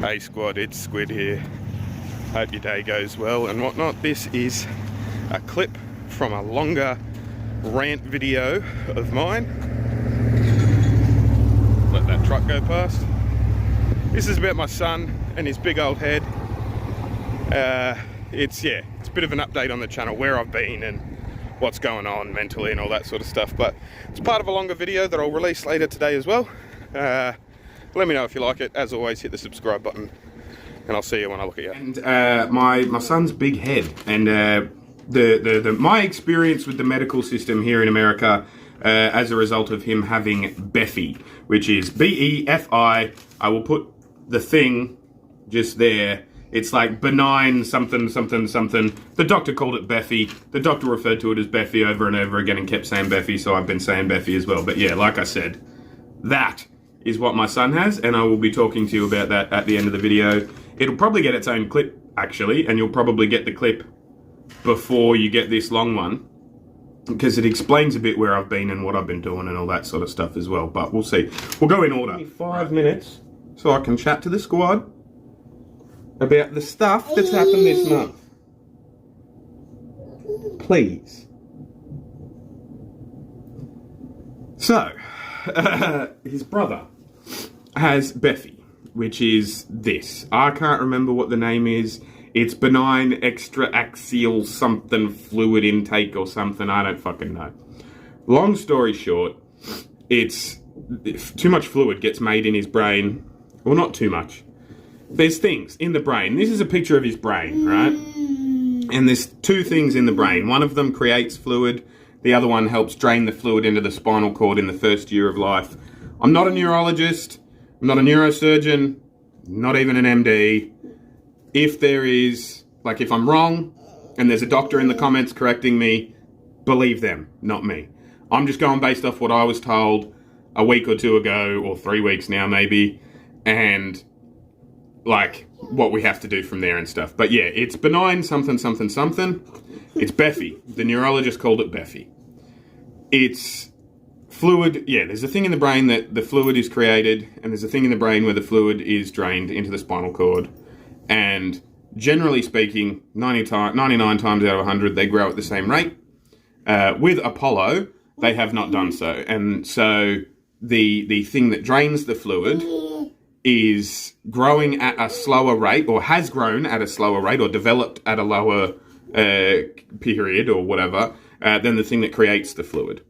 Hey squad, it's Squid here. Hope your day goes well and whatnot. This is a clip from a longer rant video of mine. Let that truck go past. This is about my son and his big old head. It's a bit of an update on the channel, where I've been and what's going on mentally and all that sort of stuff. But it's part of a longer video that I'll release later today as well. Let me know if you like it. As always, hit the subscribe button and I'll see you when I look at you. And my son's big head, and my experience with the medical system here in America as a result of him having BEFI, which is BEFI. I will put the thing just there. It's like benign something, something, something. The doctor called it BEFI. The doctor referred to it as BEFI over and over again and kept saying BEFI, so I've been saying BEFI as well. But yeah, like I said, that is what my son has, and I will be talking to you about that at the end of the video. It'll probably get its own clip, actually, and you'll probably get the clip before you get this long one, because it explains a bit where I've been and what I've been doing and all that sort of stuff as well, but we'll see. We'll go in order. 5 minutes so I can chat to the squad about the stuff that's happened this month. Please. So, his brother has BEFI, which is this. I can't remember what the name is. It's benign extra-axial something fluid intake or something. I don't fucking know. Long story short, it's too much fluid gets made in his brain. Well, not too much. There's things in the brain. This is a picture of his brain, right? And there's two things in the brain. One of them creates fluid. The other one helps drain the fluid into the spinal cord in the first year of life. I'm not a neurologist. I'm not a neurosurgeon. Not even an MD. If there is, like, if I'm wrong and there's a doctor in the comments correcting me, believe them, not me. I'm just going based off what I was told a week or two ago, or 3 weeks now maybe, and like what we have to do from there and stuff. But yeah, it's benign something, something, something. It's BEFI. The neurologist called it BEFI. It's fluid. Yeah, there's a thing in the brain that the fluid is created, and there's a thing in the brain where the fluid is drained into the spinal cord. And generally speaking, 99 times out of 100, they grow at the same rate. With Apollo, they have not done so. And so the thing that drains the fluid is growing at a slower rate, or has grown at a slower rate, or developed at a lower period or whatever, than the thing that creates the fluid.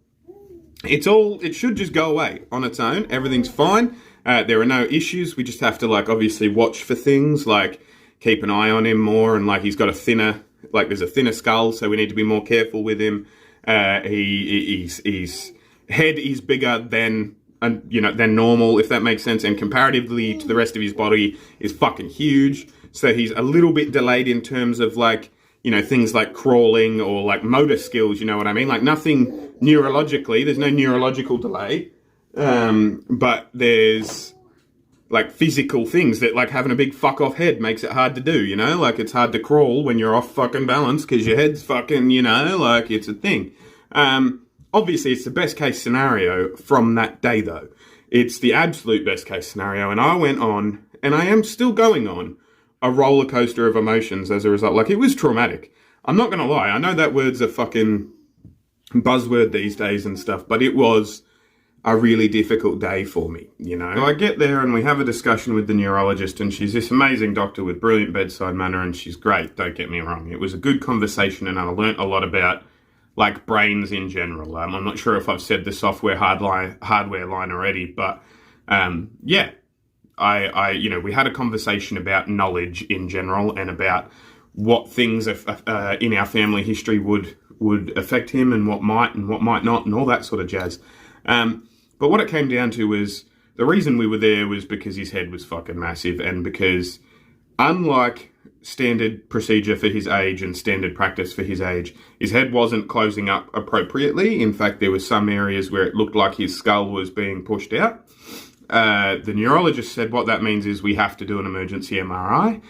It should just go away on its own. Everything's fine. There are no issues. We just have to, like, obviously watch for things, like keep an eye on him more, and like he's got there's a thinner skull, so we need to be more careful with him. His head is bigger than normal, if that makes sense, and comparatively to the rest of his body is fucking huge. So he's a little bit delayed in terms of, like, things like crawling or like motor skills, you know what I mean? Like nothing neurologically, there's no neurological delay. But there's like physical things that, like, having a big fuck off head makes it hard to do, like it's hard to crawl when you're off fucking balance because your head's fucking, like it's a thing. Obviously it's the best case scenario from that day though. It's the absolute best case scenario. And I went on, and I am still going on, a roller coaster of emotions as a result. Like, it was traumatic. I'm not going to lie. I know that word's a fucking buzzword these days and stuff, but it was a really difficult day for me, So I get there and we have a discussion with the neurologist, and she's this amazing doctor with brilliant bedside manner, and she's great, don't get me wrong. It was a good conversation, and I learnt a lot about, like, brains in general. I'm not sure if I've said the software hardware line already, but yeah. We had a conversation about knowledge in general and about what things in our family history would affect him, and what might not, and all that sort of jazz. But what it came down to was, the reason we were there was because his head was fucking massive, and because, unlike standard procedure for his age and standard practice for his age, his head wasn't closing up appropriately. In fact, there were some areas where it looked like his skull was being pushed out. The neurologist said what that means is we have to do an emergency MRI,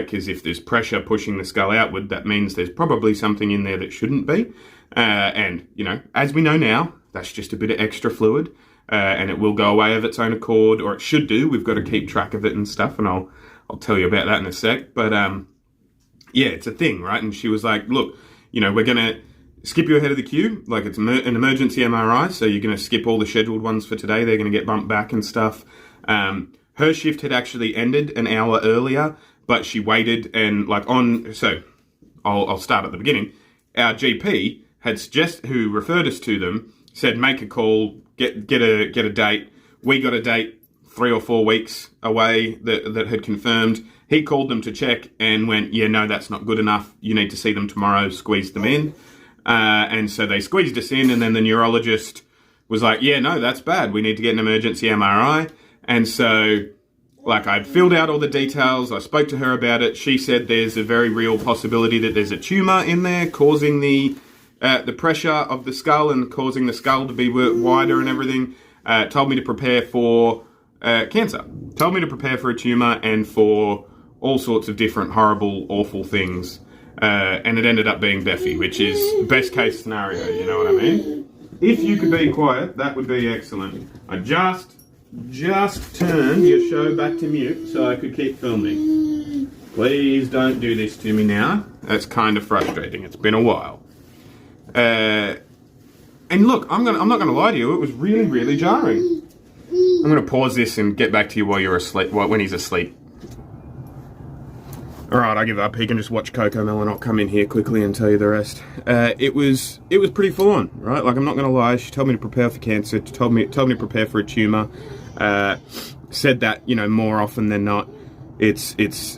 because if there's pressure pushing the skull outward, that means there's probably something in there that shouldn't be. And, as we know now, that's just a bit of extra fluid. and it will go away of its own accord, or it should do. We've got to keep track of it and stuff, and I'll tell you about that in a sec. But yeah, it's a thing, right? And she was like, look, we're going to skip you ahead of the queue. Like, it's an emergency MRI, so you're going to skip all the scheduled ones for today. They're going to get bumped back and stuff. Her shift had actually ended an hour earlier, but she waited and so I'll start at the beginning. Our GP who referred us to them, said make a call, get a date. We got a date 3 or 4 weeks away that had confirmed. He called them to check and went, yeah, no, that's not good enough. You need to see them tomorrow, squeeze them in. And so they squeezed us in, and then the neurologist was like, yeah, no, that's bad. We need to get an emergency MRI. And so, I'd filled out all the details. I spoke to her about it. She said there's a very real possibility that there's a tumour in there causing the pressure of the skull and causing the skull to be wider and everything. Told me to prepare for cancer. Told me to prepare for a tumour and for all sorts of different horrible, awful things. And it ended up being BEFI, which is best case scenario, you know what I mean? If you could be quiet, that would be excellent. I just turned your show back to mute so I could keep filming. Please don't do this to me now. That's kind of frustrating. It's been a while. And look, I'm not going to lie to you. It was really, really jarring. I'm going to pause this and get back to you while you're asleep, when he's asleep. Alright, I give up. He can just watch Coco Melon. I'll come in here quickly and tell you the rest. It was pretty full on, right? I'm not going to lie. She told me to prepare for cancer. Told me to prepare for a tumour. Said that, more often than not, it's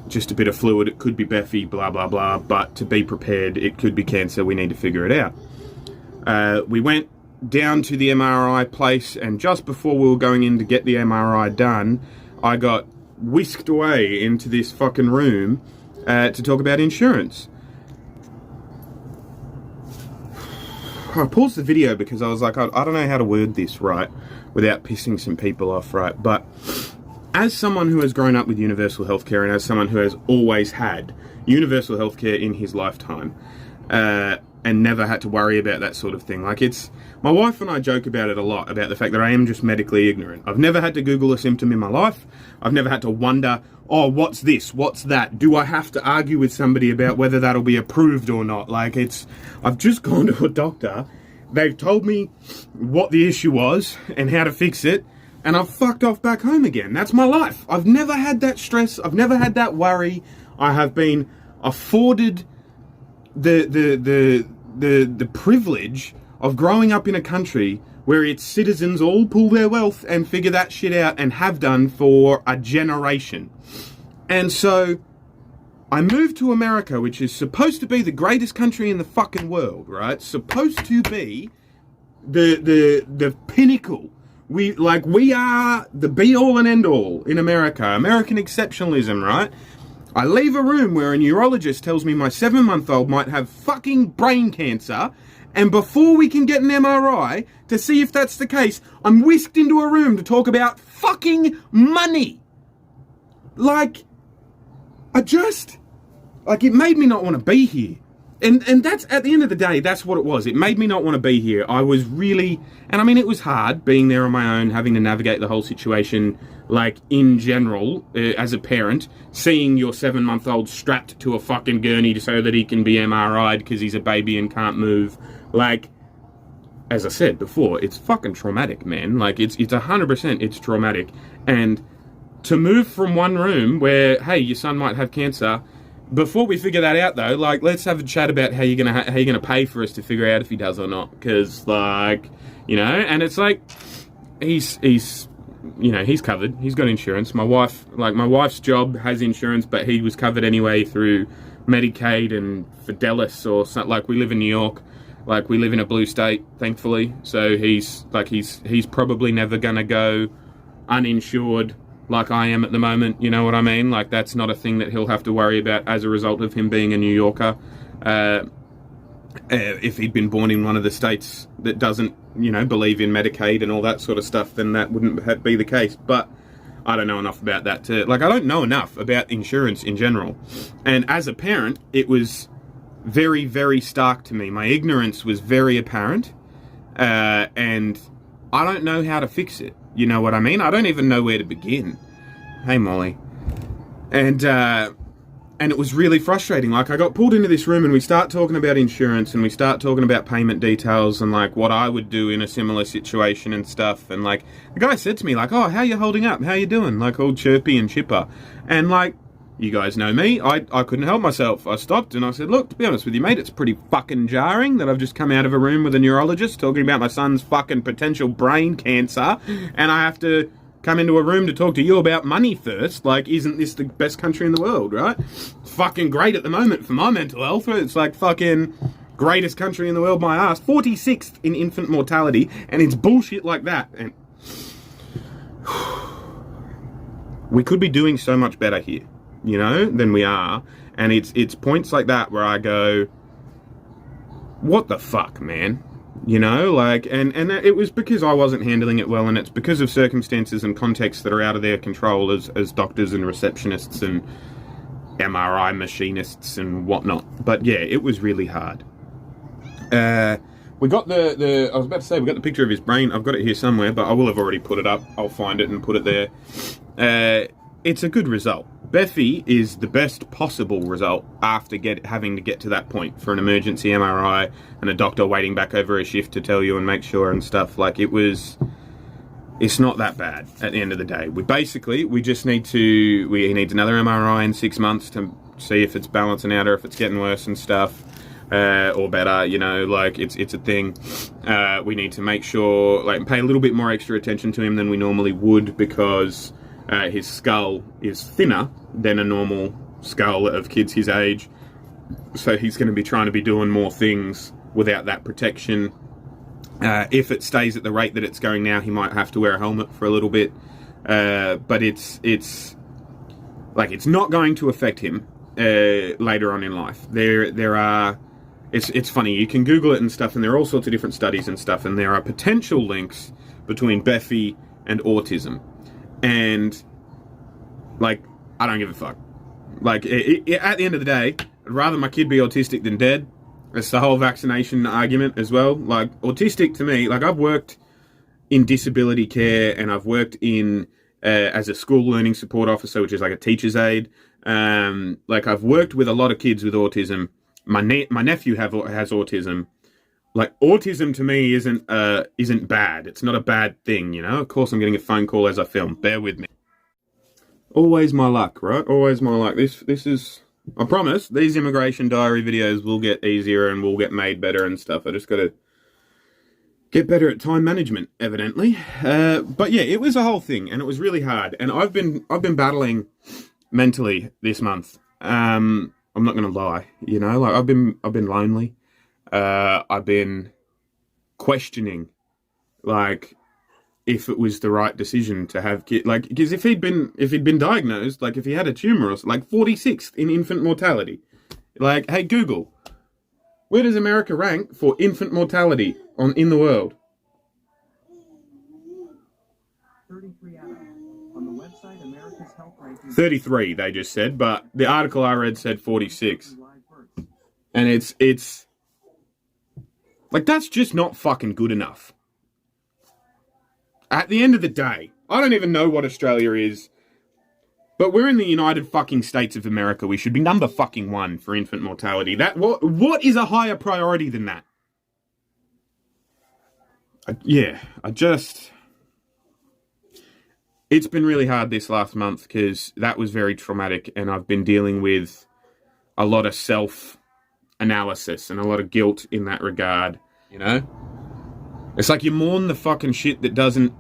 just a bit of fluid. It could be BEFI, blah, blah, blah. But to be prepared, it could be cancer. We need to figure it out. We went down to the MRI place, and just before we were going in to get the MRI done, I got whisked away into this fucking room to talk about insurance. I paused the video because I was like, I don't know how to word this right without pissing some people off, right? But as someone who has grown up with universal healthcare and as someone who has always had universal healthcare in his lifetime, and never had to worry about that sort of thing. My wife and I joke about it a lot, about the fact that I am just medically ignorant. I've never had to Google a symptom in my life. I've never had to wonder, oh, what's this? What's that? Do I have to argue with somebody about whether that'll be approved or not? I've just gone to a doctor. They've told me what the issue was and how to fix it, and I've fucked off back home again. That's my life. I've never had that stress. I've never had that worry. I have been afforded the privilege of growing up in a country where its citizens all pool their wealth and figure that shit out and have done for a generation. And so I moved to America, which is supposed to be the greatest country in the fucking world, right? Supposed to be the pinnacle. We are the be all and end all in America. American exceptionalism, right? I leave a room where a neurologist tells me my 7-month-old might have fucking brain cancer, and before we can get an MRI to see if that's the case, I'm whisked into a room to talk about fucking money. It made me not want to be here. And that's, at the end of the day, that's what it was. It made me not want to be here. I was really, and I mean, it was hard being there on my own, having to navigate the whole situation, in general, as a parent, seeing your 7-month-old strapped to a fucking gurney so that he can be MRI'd because he's a baby and can't move. As I said before, it's fucking traumatic, man. It's 100%, it's traumatic. And to move from one room where, hey, your son might have cancer, before we figure that out, though, let's have a chat about how you're gonna pay for us to figure out if he does or not. Because, and it's he's covered. He's got insurance. My wife's job has insurance, but he was covered anyway through Medicaid and Fidelis or something. We live in New York. We live in a blue state, thankfully. So he's probably never gonna go uninsured like I am at the moment, you know what I mean? That's not a thing that he'll have to worry about as a result of him being a New Yorker. If he'd been born in one of the states that doesn't, believe in Medicaid and all that sort of stuff, then that wouldn't be the case. But I don't know enough about that I don't know enough about insurance in general. And as a parent, it was very, very stark to me. My ignorance was very apparent. And I don't know how to fix it. You know what I mean? I don't even know where to begin. Hey, Molly. And it was really frustrating. Like, I got pulled into this room and we start talking about insurance and we start talking about payment details and, like, what I would do in a similar situation and stuff. And, like, the guy said to me, like, oh, how you holding up? How you doing? Like, all chirpy and chipper. And, like, you guys know me. I couldn't help myself. I stopped and I said, look, to be honest with you, mate, it's pretty fucking jarring that I've just come out of a room with a neurologist talking about my son's fucking potential brain cancer and I have to come into a room to talk to you about money first. Like, isn't this the best country in the world, right? It's fucking great at the moment for my mental health. It's like fucking greatest country in the world, my ass. 46th in infant mortality, and it's bullshit like that. And we could be doing so much better here, you know, than we are. And it's points like that where I go, what the fuck, man? You know, like, and it was because I wasn't handling it well, and it's because of circumstances and contexts that are out of their control as doctors and receptionists and MRI machinists and whatnot. But yeah, it was really hard. We got I was about to say, we got the picture of his brain. I've got it here somewhere, but I will have already put it up. I'll find it and put it there. It's a good result. BEFI is the best possible result after having to get to that point for an emergency MRI and a doctor waiting back over a shift to tell you and make sure and stuff. Like, it's not that bad at the end of the day. We just need he needs another MRI in 6 months to see if it's balancing out or if it's getting worse and stuff. Or better, you know, like, it's a thing. We need to make sure, like, pay a little bit more extra attention to him than we normally would because his skull is thinner than a normal skull of kids his age. So he's going to be trying to be doing more things without that protection. If it stays at the rate that it's going now, he might have to wear a helmet for a little bit. But it's not going to affect him later on in life. There are... It's funny, you can Google it and stuff, and there are all sorts of different studies and stuff, and there are potential links between BEFI and autism. And, like, I don't give a fuck. Like, at the end of the day, I'd rather my kid be autistic than dead. It's the whole vaccination argument as well. Like, autistic to me, like, I've worked in disability care and I've worked in as a school learning support officer, which is like a teacher's aide. Like, I've worked with a lot of kids with autism. My nephew has autism. Like, autism to me isn't bad. It's not a bad thing, you know? Of course, I'm getting a phone call as I film. Bear with me. Always my luck, right? Always my luck. This is... I promise, these immigration diary videos will get easier and will get made better and stuff. I just got to get better at time management, evidently. But yeah, it was a whole thing, and it was really hard. And I've been battling mentally this month. I'm not going to lie, you know? Like, I've been lonely. I've been questioning, like, if it was the right decision to have kids. Like, because if he'd been diagnosed, like, if he had a tumor or something, like, 46th in infant mortality. Like, hey, Google, where does America rank for infant mortality in the world? 33 out. On the website, America's health ranking. 33, they just said, but the article I read said 46. And it's like, that's just not fucking good enough. At the end of the day, I don't even know what Australia is, but we're in the United fucking States of America. We should be number fucking 1 for infant mortality. What is a higher priority than that? It's been really hard this last month because that was very traumatic, and I've been dealing with a lot of self-analysis and a lot of guilt in that regard, you know? It's like you mourn the fucking shit that doesn't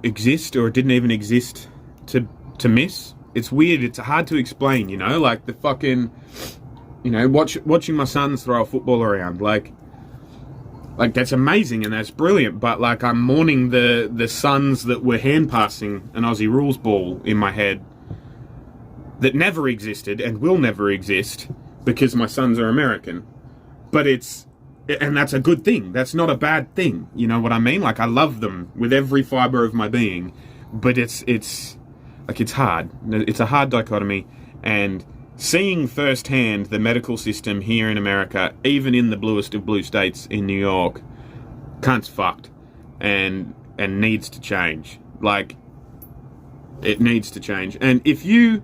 exist or didn't even exist to miss. It's weird. It's hard to explain, you know? Like, the fucking, you know, watching my sons throw a football around, like that's amazing and that's brilliant, but, like, I'm mourning the sons that were hand passing an Aussie rules ball in my head that never existed and will never exist because my sons are American. And that's a good thing. That's not a bad thing. You know what I mean? Like, I love them with every fiber of my being, but it's hard. It's a hard dichotomy, and seeing firsthand the medical system here in America, even in the bluest of blue states in New York, cunt's fucked. And and needs to change. Like, it needs to change. And if you're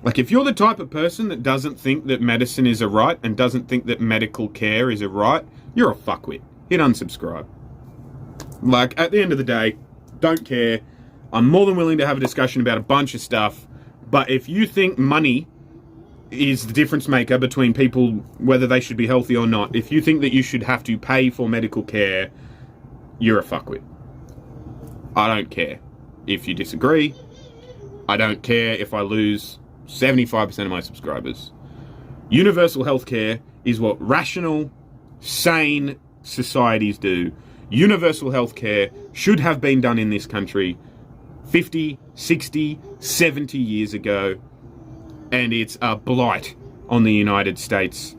the type of person that doesn't think that medicine is a right and doesn't think that medical care is a right, you're a fuckwit. Hit unsubscribe. Like, at the end of the day, don't care. I'm more than willing to have a discussion about a bunch of stuff, but if you think money is the difference maker between people, whether they should be healthy or not, if you think that you should have to pay for medical care, you're a fuckwit. I don't care if you disagree. I don't care if I lose 75% of my subscribers. Universal healthcare is what rational, sane societies do. Universal healthcare should have been done in this country 50, 60, 70 years ago. And it's a blight on the United States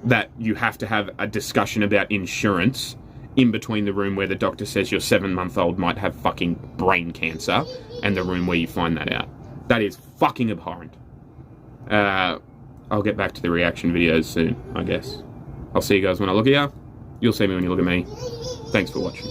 that you have to have a discussion about insurance in between the room where the doctor says your 7-month-old might have fucking brain cancer and the room where you find that out. That is fucking abhorrent. I'll get back to the reaction videos soon, I guess. I'll see you guys when I look at you. You'll see me when you look at me. Thanks for watching.